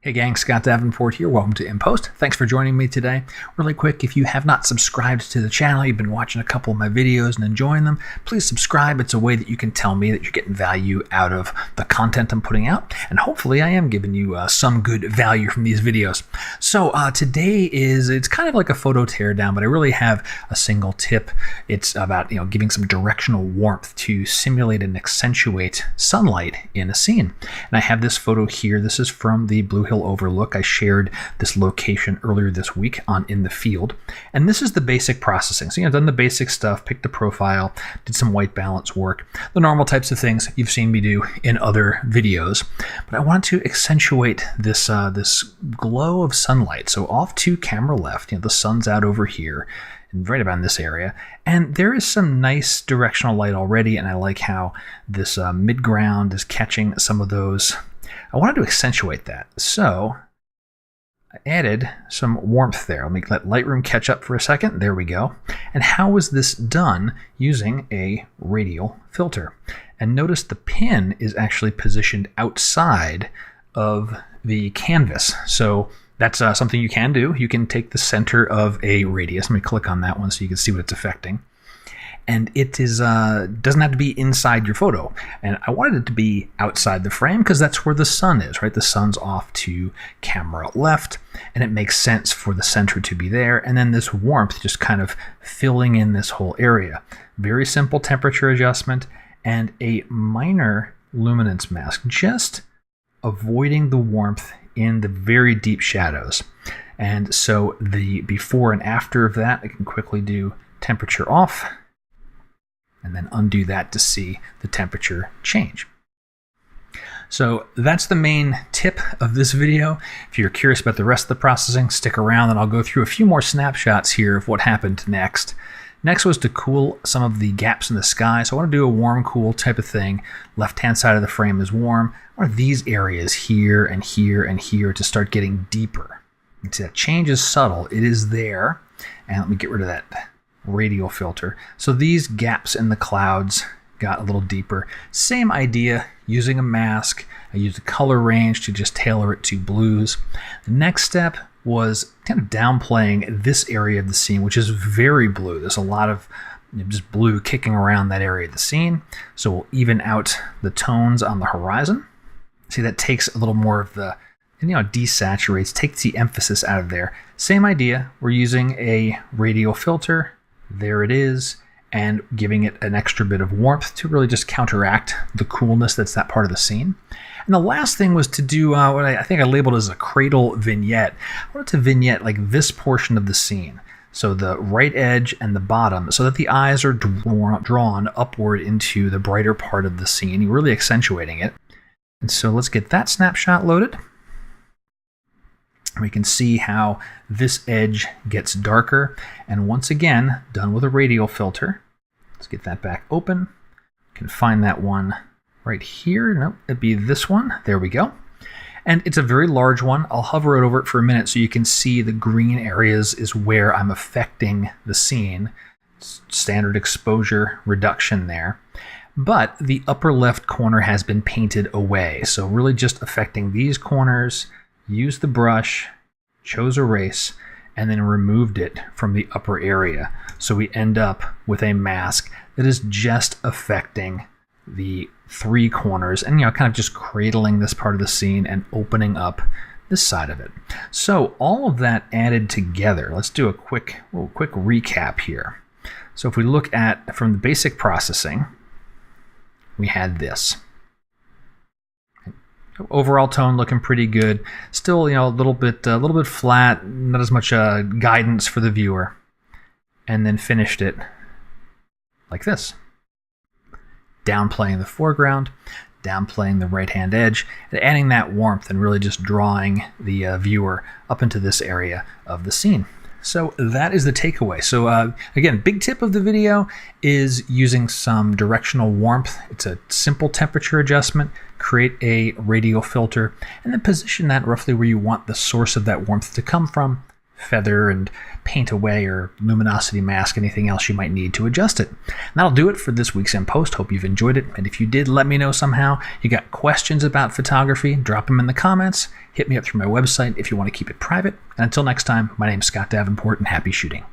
Hey gang, Scott Davenport here. Welcome to InPost. Thanks for joining me today. Really quick, if you have not subscribed to the channel, you've been watching a couple of my videos and enjoying them, please subscribe. It's a way that you can tell me that you're getting value out of the content I'm putting out, and hopefully I am giving you some good value from these videos. So today it's kind of like a photo teardown, but I really have a single tip. It's about giving some directional warmth to simulate and accentuate sunlight in a scene. And I have this photo here. This is from the Blue Hill Overlook. I shared this location earlier this week on In the Field. And this is the basic processing. So, I've done the basic stuff, picked the profile, did some white balance work, the normal types of things you've seen me do in other videos. But I wanted to accentuate this, this glow of sunlight. So off to camera left, the sun's out over here, and right about in this area. And there is some nice directional light already, and I like how this mid-ground is catching some of those. I wanted to accentuate that, so I added some warmth there. Let me let Lightroom catch up for a second. There we go. And how was this done? Using a radial filter. And notice the pin is actually positioned outside of the canvas. So that's something you can do. You can take the center of a radius. Let me click on that one so you can see what it's affecting. And it is doesn't have to be inside your photo. And I wanted it to be outside the frame because that's where the sun is, right? The sun's off to camera left, and it makes sense for the center to be there. And then this warmth just kind of filling in this whole area. Very simple temperature adjustment and a minor luminance mask, just avoiding the warmth in the very deep shadows. And so the before and after of that, I can quickly do temperature off, and then undo that to see the temperature change. So that's the main tip of this video. If you're curious about the rest of the processing, stick around and I'll go through a few more snapshots here of what happened next. Next was to cool some of the gaps in the sky. So I want to do a warm, cool type of thing. Left-hand side of the frame is warm. I want these areas here and here and here to start getting deeper. You can see that change is subtle. It is there. And let me get rid of that radial filter. So these gaps in the clouds got a little deeper. Same idea, using a mask. I used a color range to just tailor it to blues. The next step was kind of downplaying this area of the scene, which is very blue. There's a lot of just blue kicking around that area of the scene. So we'll even out the tones on the horizon. See, that takes a little more of the, desaturates, takes the emphasis out of there. Same idea. We're using a radial filter. There it is, and giving it an extra bit of warmth to really just counteract the coolness that's that part of the scene. And the last thing was to do what I think I labeled as a cradle vignette. I wanted to vignette like this portion of the scene. So the right edge and the bottom, so that the eyes are drawn upward into the brighter part of the scene. You're really accentuating it. And so let's get that snapshot loaded. We can see how this edge gets darker, and once again, done with a radial filter. Let's get that back open. Can find that one right here. Nope, it'd be this one. There we go. And it's a very large one. I'll hover over it for a minute so you can see the green areas is where I'm affecting the scene. Standard exposure reduction there. But the upper left corner has been painted away, so really just affecting these corners. Used the brush, chose erase, and then removed it from the upper area. So we end up with a mask that is just affecting the three corners and kind of just cradling this part of the scene and opening up this side of it. So all of that added together, let's do a quick recap here. So if we look at from the basic processing, we had this. Overall tone looking pretty good. Still, a little bit flat, not as much guidance for the viewer. And then finished it like this. Downplaying the foreground, downplaying the right-hand edge, and adding that warmth and really just drawing the viewer up into this area of the scene. So that is the takeaway. So again, big tip of the video is using some directional warmth. It's a simple temperature adjustment. Create a radial filter and then position that roughly where you want the source of that warmth to come from. feather and paint away or luminosity mask anything else you might need to adjust it. And that'll do it for this week's In Post. Hope you've enjoyed it. And if you did, let me know somehow. You got questions about photography, drop them in the comments. Hit me up through my website if you want to keep it private. And until next time, my name's Scott Davenport, and happy shooting.